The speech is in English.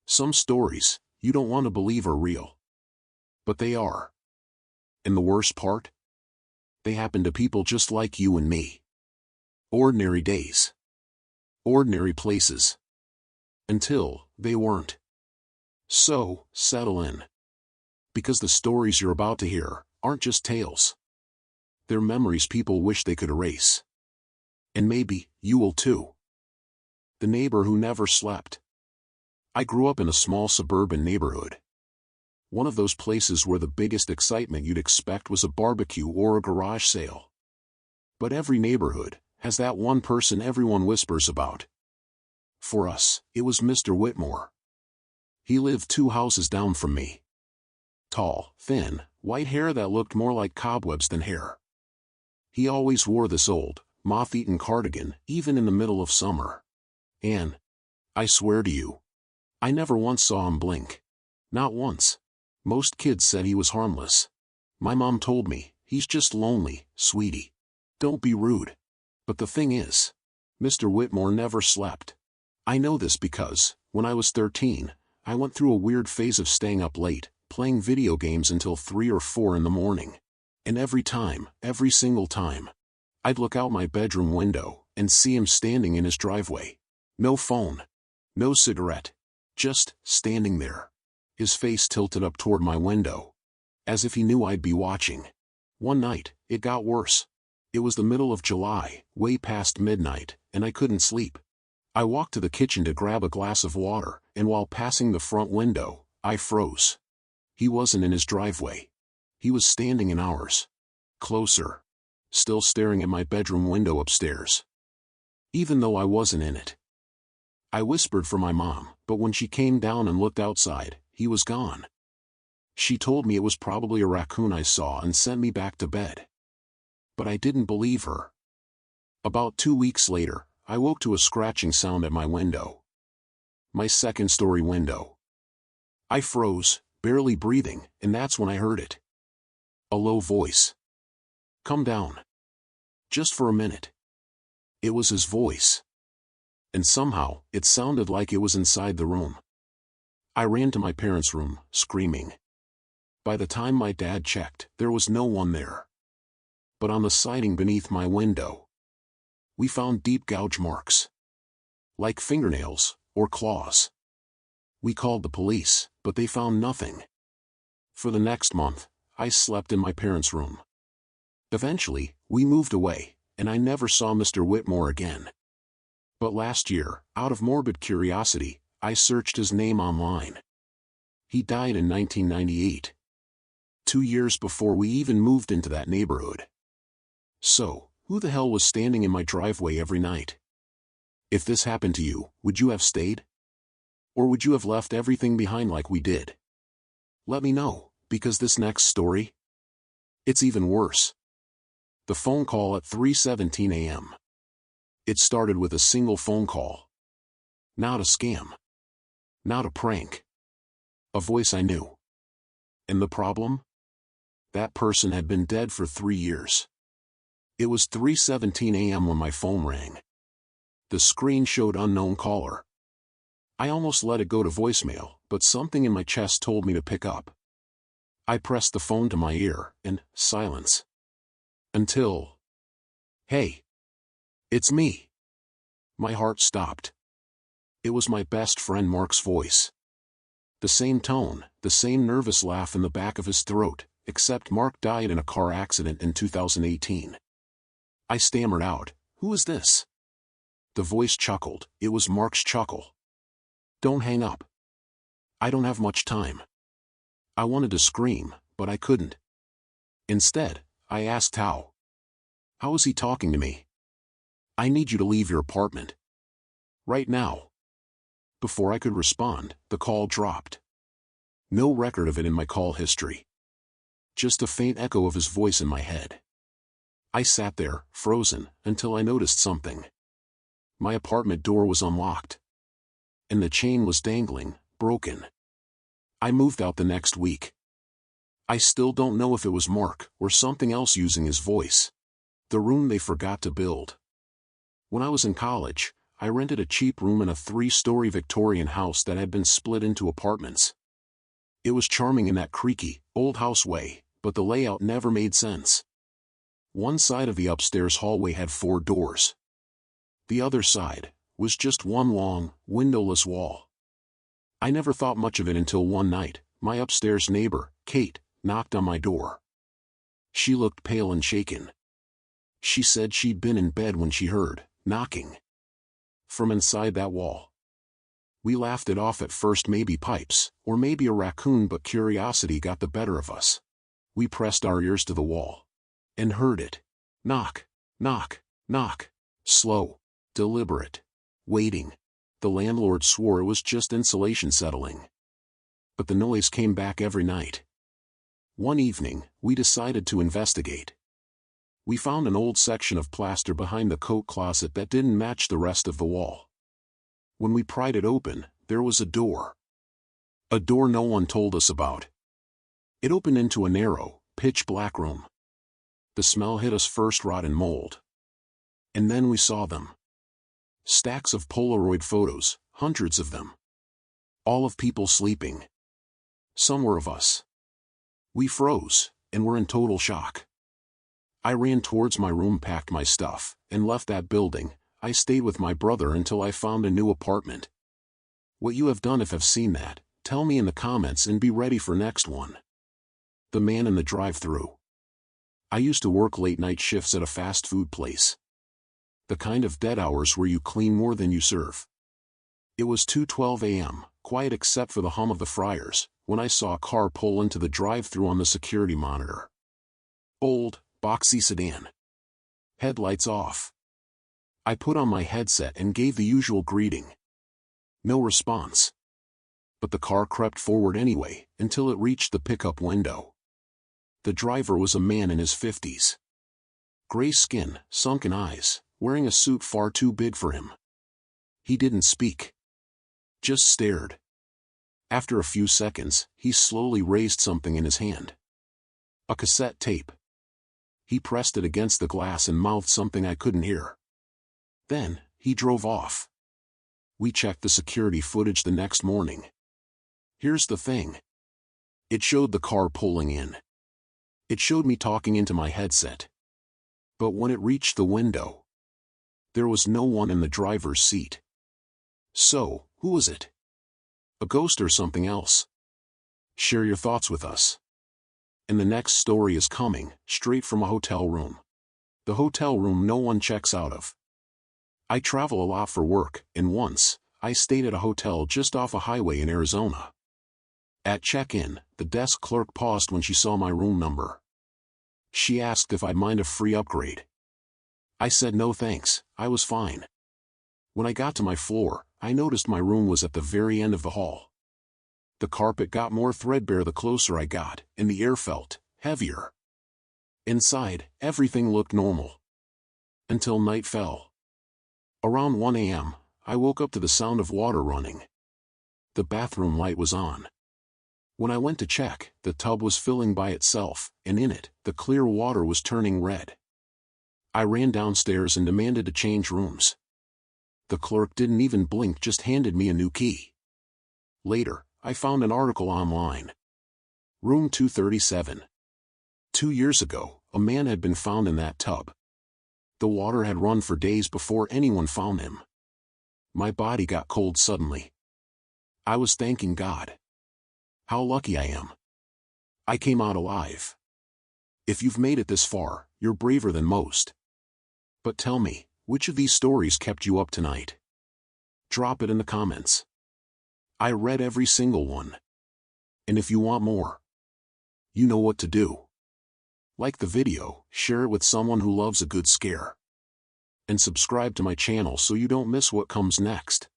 Some stories you don't want to believe are real. But they are. And the worst part? They happen to people just like you and me. Ordinary days. Ordinary places. Until they weren't. So, settle in. Because the stories you're about to hear aren't just tales. They're memories people wish they could erase. And maybe you will too. The neighbor who never slept. I grew up in a small suburban neighborhood. One of those places where the biggest excitement you'd expect was a barbecue or a garage sale. But every neighborhood has that one person everyone whispers about. For us, it was Mr. Whitmore. He lived 2 houses down from me. Tall, thin, white hair that looked more like cobwebs than hair. He always wore this old, moth-eaten cardigan, even in the middle of summer. And, I swear to you, I never once saw him blink. Not once. Most kids said he was harmless. My mom told me, he's just lonely, sweetie. Don't be rude. But the thing is, Mr. Whitmore never slept. I know this because, when I was 13, I went through a weird phase of staying up late, playing video games until 3 or 4 in the morning. And every single time, I'd look out my bedroom window and see him standing in his driveway. No phone. No cigarette. Just standing there. His face tilted up toward my window. As if he knew I'd be watching. One night, it got worse. It was the middle of July, way past midnight, and I couldn't sleep. I walked to the kitchen to grab a glass of water, and while passing the front window, I froze. He wasn't in his driveway. He was standing in ours. Closer. Still staring at my bedroom window upstairs. Even though I wasn't in it. I whispered for my mom, but when she came down and looked outside, he was gone. She told me it was probably a raccoon I saw and sent me back to bed. But I didn't believe her. About 2 weeks later, I woke to a scratching sound at my window. My second-story window. I froze, barely breathing, and that's when I heard it. A low voice. Come down. Just for a minute. It was his voice. And somehow, it sounded like it was inside the room. I ran to my parents' room, screaming. By the time my dad checked, there was no one there. But on the siding beneath my window, we found deep gouge marks. Like fingernails, or claws. We called the police, but they found nothing. For the next month, I slept in my parents' room. Eventually, we moved away, and I never saw Mr. Whitmore again. But last year, out of morbid curiosity, I searched his name online. He died in 1998. 2 years before we even moved into that neighborhood. So, who the hell was standing in my driveway every night? If this happened to you, would you have stayed? Or would you have left everything behind like we did? Let me know, because this next story? It's even worse. The phone call at 3:17 a.m. It started with a single phone call. Not a scam. Not a prank. A voice I knew. And the problem? That person had been dead for 3 years. It was 3:17 a.m. when my phone rang. The screen showed unknown caller. I almost let it go to voicemail, but something in my chest told me to pick up. I pressed the phone to my ear, and silence. Until... Hey. It's me. My heart stopped. It was my best friend Mark's voice. The same tone, the same nervous laugh in the back of his throat, except Mark died in a car accident in 2018. I stammered out, "Who is this?" The voice chuckled. It was Mark's chuckle. "Don't hang up. I don't have much time." I wanted to scream, but I couldn't. Instead, I asked how. How is he talking to me? "I need you to leave your apartment. Right now." Before I could respond, the call dropped. No record of it in my call history. Just a faint echo of his voice in my head. I sat there, frozen, until I noticed something. My apartment door was unlocked. And the chain was dangling, broken. I moved out the next week. I still don't know if it was Mark or something else using his voice. The room they forgot to build. When I was in college, I rented a cheap room in a 3-story Victorian house that had been split into apartments. It was charming in that creaky, old house way, but the layout never made sense. One side of the upstairs hallway had 4 doors. The other side was just one long, windowless wall. I never thought much of it until one night, my upstairs neighbor, Kate, knocked on my door. She looked pale and shaken. She said she'd been in bed when she heard knocking from inside that wall. We laughed it off at first, maybe pipes, or maybe a raccoon, but curiosity got the better of us. We pressed our ears to the wall and heard it. Knock, knock, knock. Slow, deliberate, waiting. The landlord swore it was just insulation settling. But the noise came back every night. One evening, we decided to investigate. We found an old section of plaster behind the coat closet that didn't match the rest of the wall. When we pried it open, there was a door. A door no one told us about. It opened into a narrow, pitch-black room. The smell hit us first, rot and mold. And then we saw them. Stacks of Polaroid photos, hundreds of them. All of people sleeping. Some were of us. We froze, and were in total shock. I ran towards my room, packed my stuff, and left that building. I stayed with my brother until I found a new apartment. What you have done if have seen that, tell me in the comments and be ready for next one. The man in the drive-thru. I used to work late-night shifts at a fast food place. The kind of dead hours where you clean more than you serve. It was 2:12 a.m., quiet except for the hum of the fryers, when I saw a car pull into the drive-thru on the security monitor. Old, boxy sedan. Headlights off. I put on my headset and gave the usual greeting. No response. But the car crept forward anyway, until it reached the pickup window. The driver was a man in his 50s. Gray skin, sunken eyes, wearing a suit far too big for him. He didn't speak. Just stared. After a few seconds, he slowly raised something in his hand. A cassette tape. He pressed it against the glass and mouthed something I couldn't hear. Then, he drove off. We checked the security footage the next morning. Here's the thing. It showed the car pulling in. It showed me talking into my headset. But when it reached the window, there was no one in the driver's seat. So, who was it? A ghost or something else? Share your thoughts with us. And the next story is coming, straight from a hotel room. The hotel room no one checks out of. I travel a lot for work, and once, I stayed at a hotel just off a highway in Arizona. At check-in, the desk clerk paused when she saw my room number. She asked if I'd mind a free upgrade. I said no thanks, I was fine. When I got to my floor, I noticed my room was at the very end of the hall. The carpet got more threadbare the closer I got, and the air felt heavier. Inside, everything looked normal. Until night fell. Around 1 a.m., I woke up to the sound of water running. The bathroom light was on. When I went to check, the tub was filling by itself, and in it, the clear water was turning red. I ran downstairs and demanded to change rooms. The clerk didn't even blink, just handed me a new key. Later, I found an article online. Room 237. 2 years ago, a man had been found in that tub. The water had run for days before anyone found him. My body got cold suddenly. I was thanking God. How lucky I am. I came out alive. If you've made it this far, you're braver than most. But tell me, which of these stories kept you up tonight? Drop it in the comments. I read every single one. And if you want more, you know what to do. Like the video, share it with someone who loves a good scare. And subscribe to my channel so you don't miss what comes next.